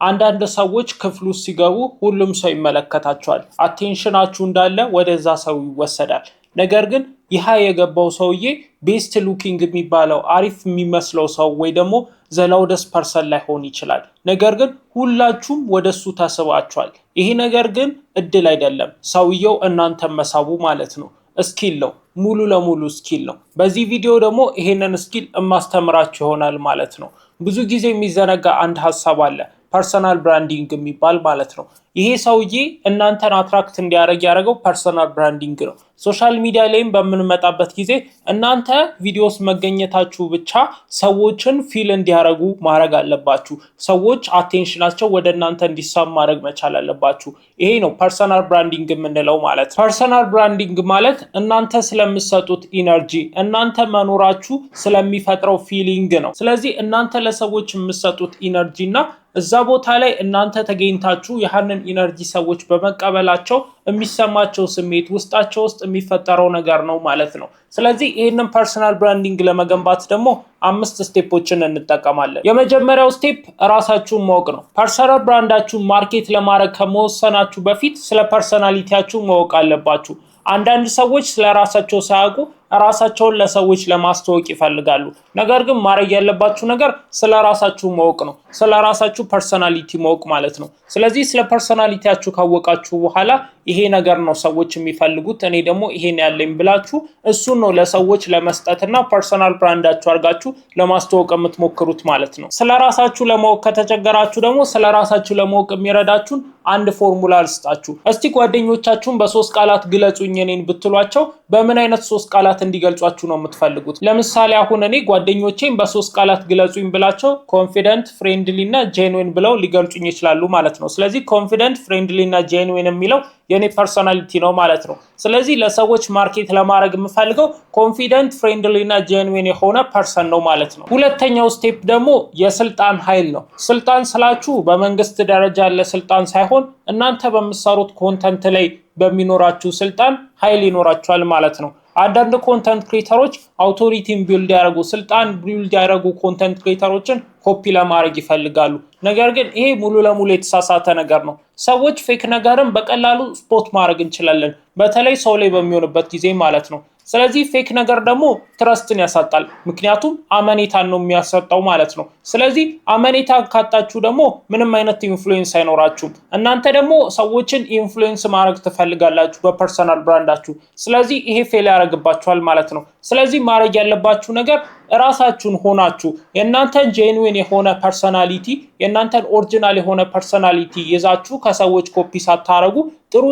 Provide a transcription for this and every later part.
አንዳንድ ሰዎች ክፍሉ ሲገቡ ሁሉም ሰው ይመለከታቸዋል። አቴንሽናችሁ እንዳለ ወደዛ ሰው ይወሰዳል። ነገር ግን ይህ የገባው ሰውዬ ቤስት ሉኪንግ የሚባለው አሪፍ የሚመስለው ሰው ወይ ደግሞ ዘላውደስ ፐርሰን ላይሆን ይችላል። ነገር ግን ሁላችሁም ወደሱ ተስባችኋል። ይሄ ነገር ግን እድል አይደለም፣ ሰውየው እናንተን መሳቡ ማለት ነው። ስኪል ነው፣ ሙሉ ለሙሉ ስኪል ነው። በዚህ ቪዲዮ ደግሞ ይሄንን ስኪል እማስተምራችሁ ይሆናል ማለት ነው። ብዙ ጊዜ የሚዘነጋ አንድ ሀሳብ አለ፣ ፐርሰናል ብራንዲንግ የሚባል ማለት ነው። ይሄ ሰውዬ እናንተን አትራክት እንዲያደርግ ያደረገው ፐርሰናል ብራንዲንግ ነው። ሶሻል ሚዲያ ላይም በምንመጣበት ጊዜ እናንተ ቪዲዮስ መገኘታችሁ ብቻ ሰዎችን ፊል እንዲያደርጉ ማድረግ አለባችሁ። ሰዎች አቴንሽናቸው ወደ እናንተ እንዲሳብ ማድረግ መቻል አለባችሁ። ይሄ ነው ፐርሰናል ብራንዲንግ የምንለው ማለት ነው። ፐርሰናል ብራንዲንግ ማለት እናንተ ስለምትሰጡት ኢነርጂ፣ እናንተ መኖራችሁ ስለሚፈጥረው ፊሊንግ ነው። ስለዚህ እናንተ ለሰዎች የምትሰጡት ኢነርጂ እና እዛ ቦታ ላይ እናንተ ተገኝታችሁ ያንን ኢነርጂ ሰዎች በመቀበላቸው የሚሰማቸው ስሜት ውስጣቸው ውስጥ የሚፈጠረው ነገር ነው ማለት ነው። ስለዚህ ይህንን ፐርሰናል ብራንዲንግ ለመገንባት ደግሞ 5 ስቴፖችን እንጠቀማለን። የመጀመሪያው ስቴፕ ራሳችሁን ማወቅ ነው። ፐርሰናል ብራንዳችሁን ማርኬት ለማድረግ ከመወሰናችሁ በፊት ስለ ፐርሰናሊቲያችሁ ማወቅ አለባችሁ። አንዳንድ ሰዎች ስለ ራሳቸው ሳያውቁ ራሳቸውን ለሰዎች ለማስተዋወቅ ይፈልጋሉ። ነገር ግን ማድረግ ያለባችሁ ነገር ስለ ራሳችሁ ማወቅ ነው። ስለ ራሳችሁ ፐርሰናሊቲ ማወቅ ማለት ነው። ስለዚህ ስለ ፐርሰናሊቲያችሁ ካወቃችሁ በኋላ ይሄ ነገር ነው ሰዎች የሚፈልጉት፣ እኔ ደግሞ ይሄን ያለኝ ብላችሁ እሱን ነው ለሰዎች ለመስጠትና ፐርሰናል ብራንዳችሁ አድርጋችሁ ለማስተዋወቅ የምትሞክሩት ማለት ነው። ስለ ራሳችሁ ለማወቅ ከተቸገራችሁ ደግሞ ስለ ራሳችሁ ለማወቅ የሚረዳችሁን አንድ ፎርሙላ ልስጣችሁ። እስቲ ጓደኞቻችሁን በ3 ቃላት ግለጹኝ እኔን ብትሏቸው በምን አይነት 3 ቃላት እንዲገልጿችሁ ነው የምትፈልጉት? ለምሳሌ አሁን እኔ ጓደኞቼን በ3 ቃላት ግለጹኝ ብላቸው ኮንፊደንት፣ ፍሬንድሊ እና ጄንዊን ብለው ሊገልጹኝ ይችላሉ ማለት ነው። ስለዚህ ኮንፊደንት፣ ፍሬንድሊ እና ጄንዊን የሚለው የኔ ፐርሰናሊቲ ነው ማለት ነው። ስለዚህ ለሰዎች ማርኬት ለማድረግ የምፈልገው ኮንፊደንት፣ ፍሬንድሊ እና ጄንዊን የሆነ ፐርሰን ነው ማለት ነው። ሁለተኛው ስቴፕ ደግሞ የስልጣን ኃይል ነው። ስልጣን ስላችሁ በመንግስት ደረጃ ያለ ስልጣን ሳይሆን እናንተ በምትሰሩት ኮንተንት ላይ በሚኖራችሁ ስልጣን ኃይል ይኖራችኋል ማለት ነው። አንዳንድ ኮንተንት ክሬተሮች አውቶሪቲን ቢልድ ያደርጉ፣ ስልጣን ቢልድ ያደርጉ ኮንተንት ክሬተሮችን ኮፒ ለማድረግ ይፈልጋሉ። ነገር ግን ይሄ ሙሉ ለሙሉ የተሳሳተ ነገር ነው። ሰዎች ፌክ ነገርን በቀላሉ ስፖት ማድረግ እንችላለን፣ በተለይ ሰው ላይ በሚሆንበት ጊዜ ማለት ነው። ስለዚህ ፌክ ነገር ደግሞ ትረስትን ያሳጣል፣ ምክንያቱም አመኔታን ነው የሚያሰጣው ማለት ነው። ስለዚህ አመኔታ ካጣችሁ ደግሞ ምንም አይነት ኢንፍሉዌንስ አይኖራችሁም። እናንተ ደግሞ ሰዎችን ኢንፍሉዌንስ ማድረግ ትፈልጋላችሁ በፐርሰናል ብራንዳችሁ። ስለዚህ ይሄ ፌል ያደርግባችኋል ማለት ነው። ስለዚህ ማድረግ ያለባችሁ ነገር ራሳችሁን ሆናችሁ የእናንተን ጄንዊን የሆነ ፐርሰናሊቲ፣ የእናንተን ኦሪጂናል የሆነ ፐርሰናሊቲ ይዛችሁ ከሰዎች ኮፒ ሳታረጉ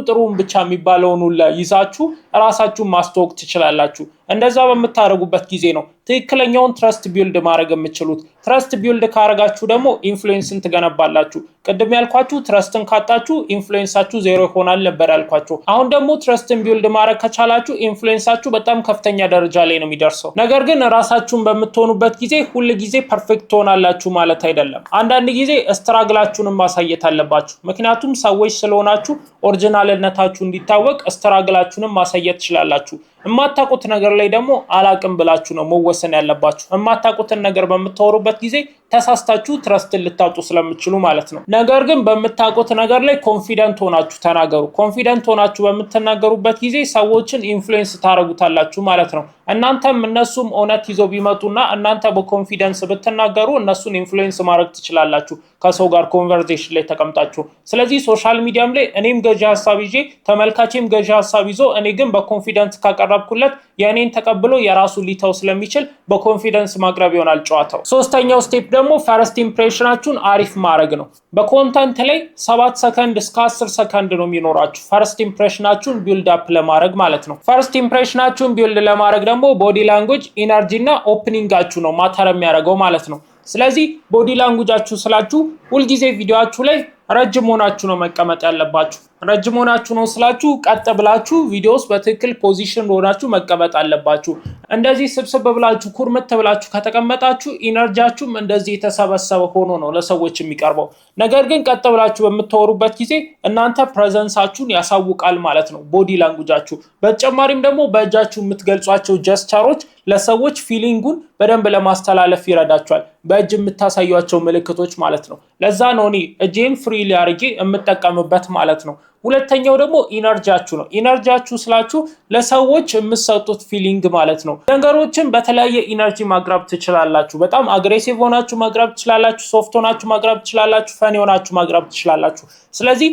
ጥሩን ብቻ የሚባለውን ሁሉ ይዛችሁ ራሳችሁን ማስተዋወቅ ትችላላችሁ። እንደዛ በምታደርጉበት ጊዜ ነው ትክክለኛውን ትረስት ቢልድ ማድረግ የምትችሉት። ትረስት ቢልድ ካረጋችሁ ደግሞ ኢንፍሉዌንስን ትገነባላችሁ። ቅድም ያልኳችሁ ትረስትን ካጣችሁ ኢንፍሉዌንሳችሁ ዜሮ ይሆናል ነበር ያልኳችሁ። አሁን ደግሞ ትረስትን ቢልድ ማድረግ ከቻላችሁ ኢንፍሉዌንሳችሁ በጣም ከፍተኛ ደረጃ ላይ ነው የሚደርሰው። ነገር ግን ራሳችሁን በምትሆኑበት ጊዜ ሁሉ ጊዜ ፐርፌክት ትሆናላችሁ ማለት አይደለም። አንዳንድ ጊዜ ስትራግላችሁንም ማሳየት አለባችሁ። ምክንያቱም ሰዎች ስለሆናችሁ ኦሪጂናልነታችሁ እንዲታወቅ ስትራግላችሁንም ማሳየት ትችላላችሁ። የማታውቁት ነገር ላይ ደግሞ አላቅም ብላችሁ ነው መወሰን ያለባችሁ። የማታውቁትን ነገር በምታወሩበት ጊዜ ተሳስታችሁ ትረስትን ልታጡ ስለምትችሉ ማለት ነው። ነገር ግን በምታውቁት ነገር ላይ ኮንፊደንት ሆናችሁ ተናገሩ። ኮንፊደንት ሆናችሁ በምትናገሩበት ጊዜ ሰዎችን ኢንፍሉዌንስ ታረጉታላችሁ ማለት ነው። እናንተም እነሱም እውነት ይዘው ቢመጡና እናንተ በኮንፊደንስ ብትናገሩ እነሱን ኢንፍሉዌንስ ማድረግ ትችላላችሁ ከሰው ጋር ኮንቨርሴሽን ላይ ተቀምጣችሁ። ስለዚህ ሶሻል ሚዲያም ላይ እኔም ገዢ ሐሳብ ይዤ ተመልካቼም ገዢ ሐሳብ ይዞ እኔ ግን በኮንፊደንስ ካቀረብኩለት የኔን ተቀብሎ የራሱ ሊተው ስለሚችል በኮንፊደንስ ማቅረብ ይሆናል ጨዋታው። ሶስተኛው ስቴፕ ደግሞ ፈርስት ኢምፕሬሽናችሁን አሪፍ ማድረግ ነው። በኮንተንት ላይ 7 ሰከንድ እስከ 10 ሰከንድ ነው የሚኖራችሁ ፈርስት ኢምፕሬሽናችሁን ቢልድ አፕ ለማድረግ ማለት ነው። ፈርስት ኢምፕሬሽናችሁን ቢልድ ለማድረግ ደግሞ ቦዲ ላንጉዌጅ፣ ኢነርጂ እና ኦፕኒንጋችሁ ነው ማተር የሚያደርገው ማለት ነው። ስለዚህ ቦዲ ላንጉዌጃችሁ ስላችሁ ሁልጊዜ ቪዲዮአችሁ ላይ ረጅም ሆናችሁ ነው መቀመጥ ያለባችሁ። ረጅም ሆናችሁ ነው ስላችሁ ቀጥ ብላችሁ ቪዲዮስ በትክክል ፖዚሽን ሆናችሁ መቀመጥ አለባችሁ። እንደዚህ ስብስብ ብላችሁ ኩርምት ብላችሁ ከተቀመጣችሁ ኢነርጂያችሁም እንደዚህ የተሰበሰበ ሆኖ ነው ለሰዎች የሚቀርበው። ነገር ግን ቀጥ ብላችሁ በምታወሩበት ጊዜ እናንተ ፕሬዘንሳችሁን ያሳውቃል ማለት ነው ቦዲ ላንጉጃችሁ። በተጨማሪም ደግሞ በእጃችሁ የምትገልጿቸው ጀስቸሮች ለሰዎች ፊሊንጉን በደንብ ለማስተላለፍ ይረዳቸዋል። በእጅ የምታሳዩቸው ምልክቶች ማለት ነው። ለዛ ነው እኔ እጄን ፍሪሊ አድርጌ የምጠቀምበት ማለት ነው። ሁለተኛው ደግሞ ኢነርጂያችሁ ነው። ኢነርጂያችሁ ስላችሁ ለሰዎች የምትሰጡት ፊሊንግ ማለት ነው። ነገሮችን በተለያየ ኢነርጂ ማቅረብ ትችላላችሁ። በጣም አግሬሲቭ ሆናችሁ ማቅረብ ትችላላችሁ፣ ሶፍት ሆናችሁ ማቅረብ ትችላላችሁ፣ ፈኒ ሆናችሁ ማቅረብ ትችላላችሁ። ስለዚህ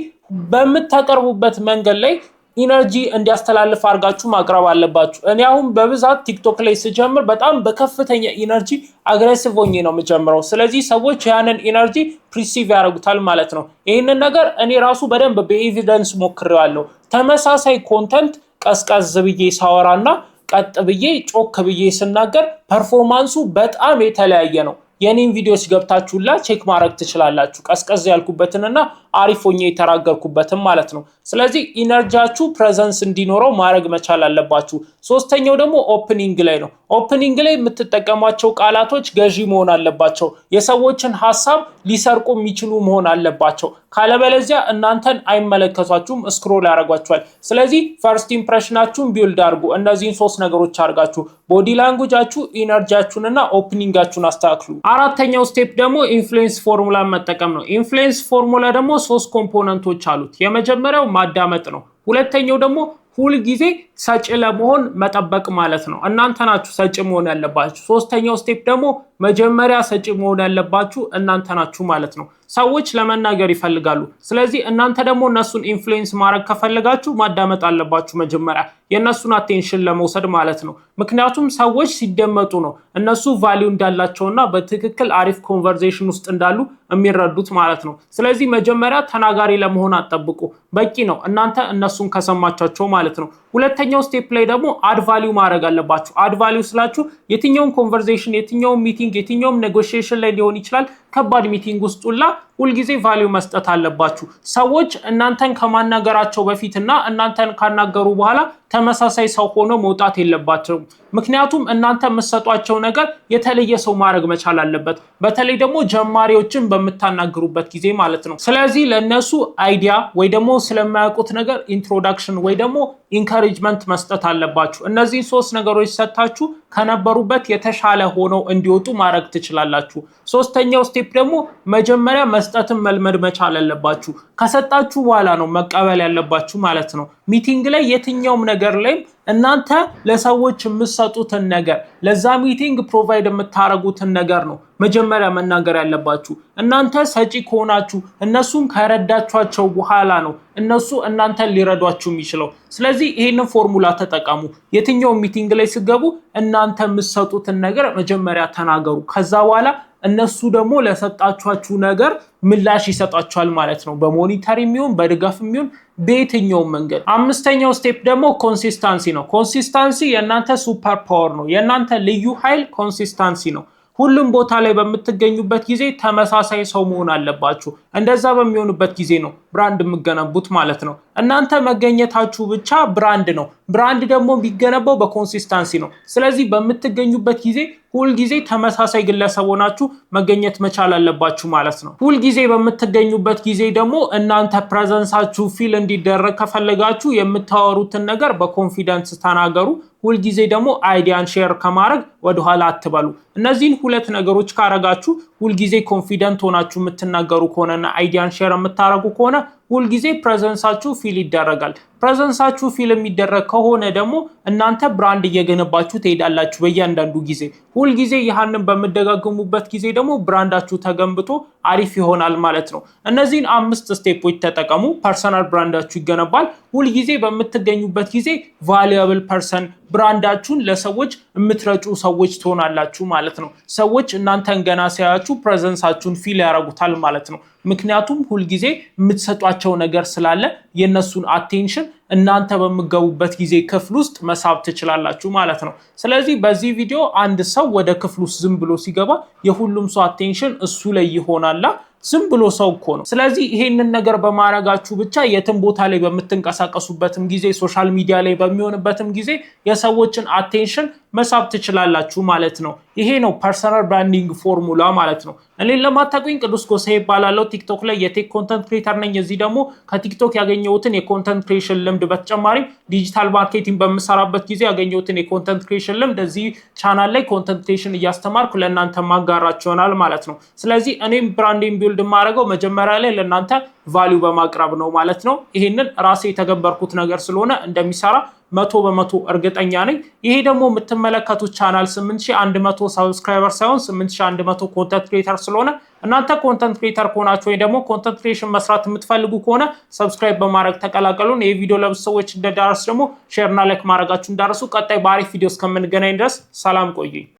በምታቀርቡበት መንገድ ላይ ኢነርጂ እንዲያስተላልፍ አድርጋችሁ ማቅረብ አለባችሁ። እኔ አሁን በብዛት ቲክቶክ ላይ ስጀምር በጣም በከፍተኛ ኢነርጂ አግሬሲቭ ሆኜ ነው የምጀምረው። ስለዚህ ሰዎች ያንን ኢነርጂ ፕሪሲቭ ያደርጉታል ማለት ነው። ይህንን ነገር እኔ ራሱ በደንብ በኤቪደንስ ሞክሬዋለሁ። ተመሳሳይ ኮንተንት ቀዝቀዝ ብዬ ሳወራና ቀጥ ብዬ ጮክ ብዬ ስናገር ፐርፎርማንሱ በጣም የተለያየ ነው። የኔን ቪዲዮ ሲገብታችሁላ ቼክ ማድረግ ትችላላችሁ። ቀዝቀዝ ያልኩበትንና አሪፍ ሆኜ የተራገርኩበትን ማለት ነው። ስለዚህ ኢነርጂያችሁ ፕሬዘንስ እንዲኖረው ማድረግ መቻል አለባችሁ። ሶስተኛው ደግሞ ኦፕኒንግ ላይ ነው። ኦፕኒንግ ላይ የምትጠቀሟቸው ቃላቶች ገዢ መሆን አለባቸው። የሰዎችን ሐሳብ ሊሰርቁ የሚችሉ መሆን አለባቸው። ካለበለዚያ እናንተን አይመለከቷችሁም፣ ስክሮል ያደርጓችኋል። ስለዚህ ፈርስት ኢምፕሬሽናችሁን ቢልድ አድርጉ። እነዚህን ሶስት ነገሮች አድርጋችሁ ቦዲ ላንጉጃችሁ፣ ኢነርጂያችሁንና ኦፕኒንጋችሁን አስተካክሉ። አራተኛው ስቴፕ ደግሞ ኢንፍሉዌንስ ፎርሙላ መጠቀም ነው። ኢንፍሉዌንስ ፎርሙላ ደግሞ ሶስት ኮምፖነንቶች አሉት። የመጀመሪያው ማዳመጥ ነው። ሁለተኛው ደግሞ ሁል ጊዜ ሰጪ ለመሆን መጠበቅ ማለት ነው። እናንተ ናችሁ ሰጪ መሆን ያለባችሁ። ሶስተኛው ስቴፕ ደግሞ መጀመሪያ ሰጪ መሆን ያለባችሁ እናንተ ናችሁ ማለት ነው። ሰዎች ለመናገር ይፈልጋሉ። ስለዚህ እናንተ ደግሞ እነሱን ኢንፍሉዌንስ ማድረግ ከፈለጋችሁ ማዳመጥ አለባችሁ መጀመሪያ፣ የእነሱን አቴንሽን ለመውሰድ ማለት ነው። ምክንያቱም ሰዎች ሲደመጡ ነው እነሱ ቫሊዩ እንዳላቸውና በትክክል አሪፍ ኮንቨርሴሽን ውስጥ እንዳሉ የሚረዱት ማለት ነው። ስለዚህ መጀመሪያ ተናጋሪ ለመሆን አጠብቁ። በቂ ነው እናንተ እነሱን ከሰማቻቸው ማለት ነው። ሁለተኛው ስቴፕ ላይ ደግሞ አድ ቫሊዩ ማድረግ አለባችሁ። አድ ቫሊዩ ስላችሁ የትኛውም ኮንቨርሴሽን፣ የትኛውም ሚቲንግ፣ የትኛውም ኔጎሺዬሽን ላይ ሊሆን ይችላል፣ ከባድ ሚቲንግ ውስጥላ ሁልጊዜ ቫሊዩ መስጠት አለባችሁ። ሰዎች እናንተን ከማናገራቸው በፊትና እናንተን ካናገሩ በኋላ ተመሳሳይ ሰው ሆኖ መውጣት የለባቸውም። ምክንያቱም እናንተ የምትሰጧቸው ነገር የተለየ ሰው ማድረግ መቻል አለበት። በተለይ ደግሞ ጀማሪዎችን በምታናግሩበት ጊዜ ማለት ነው። ስለዚህ ለነሱ አይዲያ ወይ ደግሞ ስለማያውቁት ነገር ኢንትሮዳክሽን ወይ ደግሞ ኢንካሬጅመንት መስጠት አለባችሁ። እነዚህን ሶስት ነገሮች ሰጣችሁ ከነበሩበት የተሻለ ሆነው እንዲወጡ ማድረግ ትችላላችሁ። ሶስተኛው ስቴፕ ደግሞ መጀመሪያ መስጠትን መልመድ መቻል አለባችሁ። ከሰጣችሁ በኋላ ነው መቀበል ያለባችሁ ማለት ነው። ሚቲንግ ላይ የትኛውም ነገር ላይ እናንተ ለሰዎች የምትሰጡትን ነገር ለዛ ሚቲንግ ፕሮቫይድ የምታረጉትን ነገር ነው መጀመሪያ መናገር ያለባችሁ። እናንተ ሰጪ ከሆናችሁ እነሱን ከረዳቻቸው በኋላ ነው እነሱ እናንተን ሊረዷችሁ የሚችለው። ስለዚህ ይሄንን ፎርሙላ ተጠቀሙ። የትኛው ሚቲንግ ላይ ሲገቡ እናንተ የምትሰጡትን ነገር መጀመሪያ ተናገሩ። ከዛ በኋላ እነሱ ደግሞ ለሰጣችሁ ነገር ምላሽ ይሰጣችኋል ማለት ነው። በሞኒተሪ የሚሆን በድጋፍ የሚሆን በየትኛው መንገድ። አምስተኛው ስቴፕ ደግሞ ኮንሲስታንሲ ነው። ኮንሲስታንሲ የእናንተ ሱፐር ፓወር ነው። የእናንተ ልዩ ኃይል ኮንሲስታንሲ ነው። ሁሉም ቦታ ላይ በምትገኙበት ጊዜ ተመሳሳይ ሰው መሆን አለባችሁ። እንደዛ በሚሆንበት ጊዜ ነው ብራንድ የምገነቡት ማለት ነው። እናንተ መገኘታችሁ ብቻ ብራንድ ነው። ብራንድ ደግሞ የሚገነባው በኮንሲስታንሲ ነው። ስለዚህ በምትገኙበት ጊዜ ሁል ጊዜ ተመሳሳይ ግለሰብ ሆናችሁ መገኘት መቻል አለባችሁ ማለት ነው። ሁል ጊዜ በምትገኙበት ጊዜ ደግሞ እናንተ ፕሬዘንሳችሁ ፊል እንዲደረግ ከፈለጋችሁ የምታወሩትን ነገር በኮንፊደንስ ተናገሩ። ሁል ጊዜ ደግሞ አይዲያን ሼር ከማድረግ ወደኋላ አትበሉ። እነዚህን ሁለት ነገሮች ካረጋችሁ ሁል ጊዜ ኮንፊደንት ሆናችሁ የምትናገሩ ከሆነና አይዲያን ሼር የምታረጉ ከሆነ ሁል ጊዜ ፕሬዘንሳችሁ ፊል ይደረጋል። ፕሬዘንሳችሁ ፊል የሚደረግ ከሆነ ደግሞ እናንተ ብራንድ እየገነባችሁ ትሄዳላችሁ በእያንዳንዱ ጊዜ። ሁል ጊዜ ይህንን በመደጋገሙበት ጊዜ ደግሞ ብራንዳችሁ ተገንብቶ አሪፍ ይሆናል ማለት ነው። እነዚህን 5 ስቴፖች ተጠቀሙ። ፐርሰናል ብራንዳችሁ ይገነባል። ሁል ጊዜ በምትገኙበት ጊዜ ቫልዩአብል ፐርሰን ብራንዳችሁን ለሰዎች የምትረጩ ሰዎች ትሆናላችሁ ማለት ነው። ሰዎች እናንተን ገና ሲያያችሁ ፕሬዘንሳችሁን ፊል ያደርጉታል ማለት ነው። ምክንያቱም ሁል ጊዜ የምትሰጧቸው ነገር ስላለ የነሱን አቴንሽን እናንተ በመገቡበት ጊዜ ክፍል ውስጥ መሳብ ትችላላችሁ ማለት ነው። ስለዚህ በዚህ ቪዲዮ አንድ ሰው ወደ ክፍል ውስጥ ዝም ብሎ ሲገባ የሁሉም ሰው አቴንሽን እሱ ላይ ይሆናል። ዝም ብሎ ሰው እኮ ነው። ስለዚህ ይሄንን ነገር በማድረጋችሁ ብቻ የትም ቦታ ላይ በምትንቀሳቀሱበትም ጊዜ ሶሻል ሚዲያ ላይ በሚሆንበትም ጊዜ የሰዎችን አቴንሽን መሳብ ትችላላችሁ ማለት ነው። ይሄ ነው ፐርሰናል ብራንዲንግ ፎርሙላ ማለት ነው። እኔን ለማታውቁኝ ቅዱስ ጎሳዬ እባላለሁ። ቲክቶክ ላይ የቴክ ኮንተንት ክሬተር ነኝ። እዚህ ደግሞ ከቲክቶክ ያገኘሁትን የኮንተንት ክሬሽን ልምድ በተጨማሪም ዲጂታል ማርኬቲንግ በምሰራበት ጊዜ ያገኘሁትን የኮንተንት ክሬሽን ልምድ እዚህ ቻናል ላይ ኮንተንት ክሬሽን እያስተማርኩ ለእናንተ ማጋራችሁ ይሆናል ማለት ነው። ስለዚህ እኔም ብራንዲንግ ቢልድ የማደርገው መጀመሪያ ላይ ለእናንተ ቫሊዩ በማቅረብ ነው ማለት ነው። ይሄንን ራሴ የተገበርኩት ነገር ስለሆነ እንደሚሰራ 100% እርግጠኛ ነኝ። ይሄ ደግሞ የምትመለከቱት ቻናል 8100 ሰብስክራይበር ሳይሆን 8100 ኮንተንት ክሬተር ስለሆነ እናንተ ኮንተንት ክሬተር ከሆናችሁ ወይ ደግሞ ኮንተንት ክሬሽን መስራት የምትፈልጉ ከሆነ ሰብስክራይብ በማድረግ ተቀላቀሉን። ይሄ ቪዲዮ ለብዙ ሰዎች እንደዳረስ ደግሞ ሼር እና ላይክ ማድረጋችሁ እንዳረሱ። ቀጣይ በአሪፍ ቪዲዮ እስከምንገናኝ ድረስ ሰላም ቆዩኝ።